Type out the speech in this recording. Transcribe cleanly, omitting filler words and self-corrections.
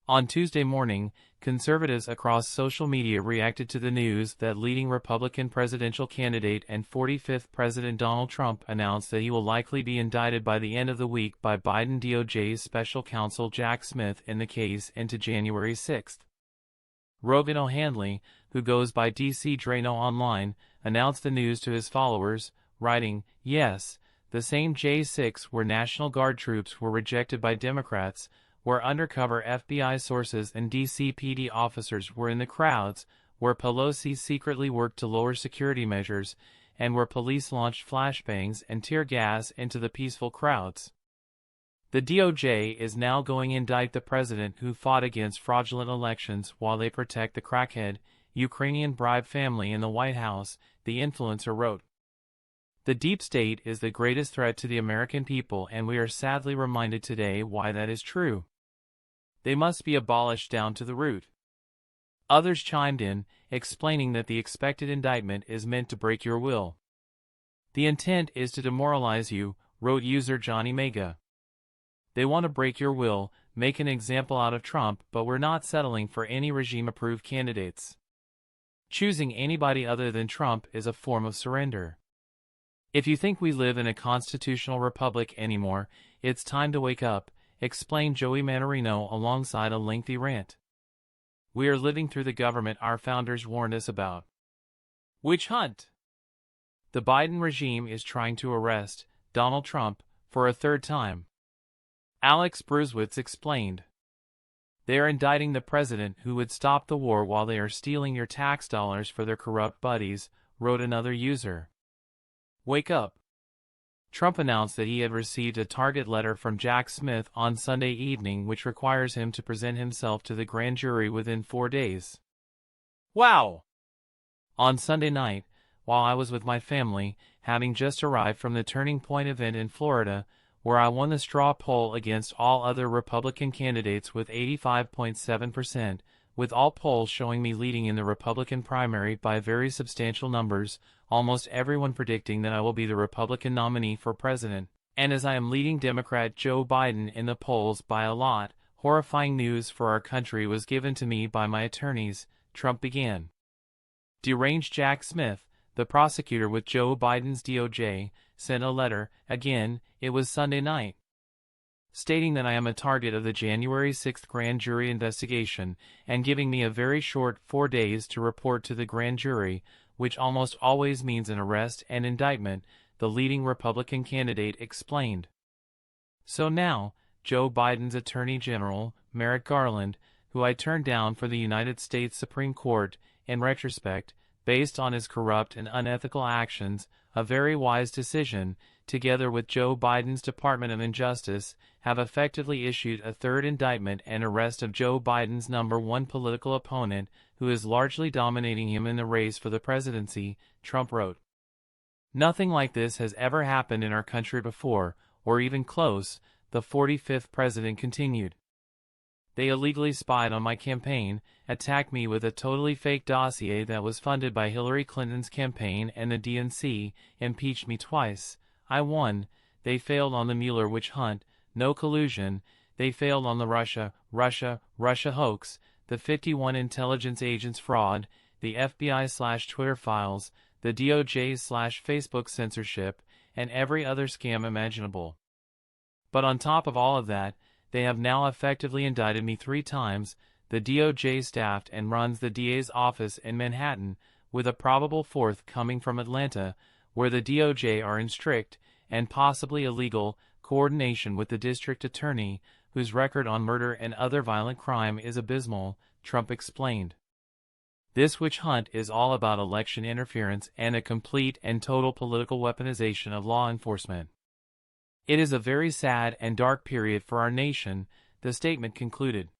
On Tuesday morning, conservatives across social media reacted to the news that leading Republican presidential candidate and 45th President Donald Trump announced that he will likely be indicted by the end of the week by Biden DOJ's special counsel Jack Smith in the case into January 6. Rogan O'Handley, who goes by DC Drano online, announced the news to his followers, writing, "Yes, the same J6 where National Guard troops were rejected by Democrats, where undercover FBI sources and DC PD officers were in the crowds, where Pelosi secretly worked to lower security measures, and where police launched flashbangs and tear gas into the peaceful crowds. The DOJ is now going to indict the president who fought against fraudulent elections while they protect the crackhead, Ukrainian bribe family in the White House," the influencer wrote. "The deep state is the greatest threat to the American people, and we are sadly reminded today why that is true. They must be abolished down to the root." Others chimed in, explaining that the expected indictment is meant to break your will. "The intent is to demoralize you," wrote user Johnny Mega. "They want to break your will, make an example out of Trump, but we're not settling for any regime-approved candidates. Choosing anybody other than Trump is a form of surrender. If you think we live in a constitutional republic anymore, it's time to wake up," explained Joey Manarino alongside a lengthy rant. "We are living through the government our founders warned us about. Witch hunt. The Biden regime is trying to arrest Donald Trump for a third time." Alex Bruswitz explained. "They are indicting the president who would stop the war while they are stealing your tax dollars for their corrupt buddies," wrote another user. "Wake up." Trump announced that he had received a target letter from Jack Smith on Sunday evening which requires him to present himself to the grand jury within 4 days. "Wow!" On Sunday night, while I was with my family, having just arrived from the Turning Point event in Florida, where I won the straw poll against all other Republican candidates with 85.7%, with all polls showing me leading in the Republican primary by very substantial numbers, almost everyone predicting that I will be the Republican nominee for president, and as I am leading Democrat Joe Biden in the polls by a lot, horrifying news for our country was given to me by my attorneys, Trump began. Deranged Jack Smith, the prosecutor with Joe Biden's DOJ, sent a letter, again, it was Sunday night, stating that I am a target of the January 6th grand jury investigation, and giving me a very short 4 days to report to the grand jury, which almost always means an arrest and indictment, the leading Republican candidate explained. So now, Joe Biden's Attorney General, Merrick Garland, who I turned down for the United States Supreme Court, in retrospect, based on his corrupt and unethical actions, a very wise decision, together with Joe Biden's Department of Injustice, have effectively issued a third indictment and arrest of Joe Biden's #1 political opponent, who is largely dominating him in the race for the presidency, Trump wrote. "Nothing like this has ever happened in our country before, or even close," the 45th president continued. "They illegally spied on my campaign, attacked me with a totally fake dossier that was funded by Hillary Clinton's campaign and the DNC, impeached me twice. I won. They failed on the Mueller witch hunt, no collusion. They failed on the Russia hoax, the 51 intelligence agents fraud, the FBI/Twitter files, the DOJ/Facebook censorship, and every other scam imaginable. But on top of all of that, they have now effectively indicted me 3 times. The DOJ staffed and runs the DA's office in Manhattan, with a probable 4th coming from Atlanta, where the DOJ are in strict, and possibly illegal, coordination with the district attorney, whose record on murder and other violent crime is abysmal," Trump explained. "This witch hunt is all about election interference and a complete and total political weaponization of law enforcement. It is a very sad and dark period for our nation," the statement concluded.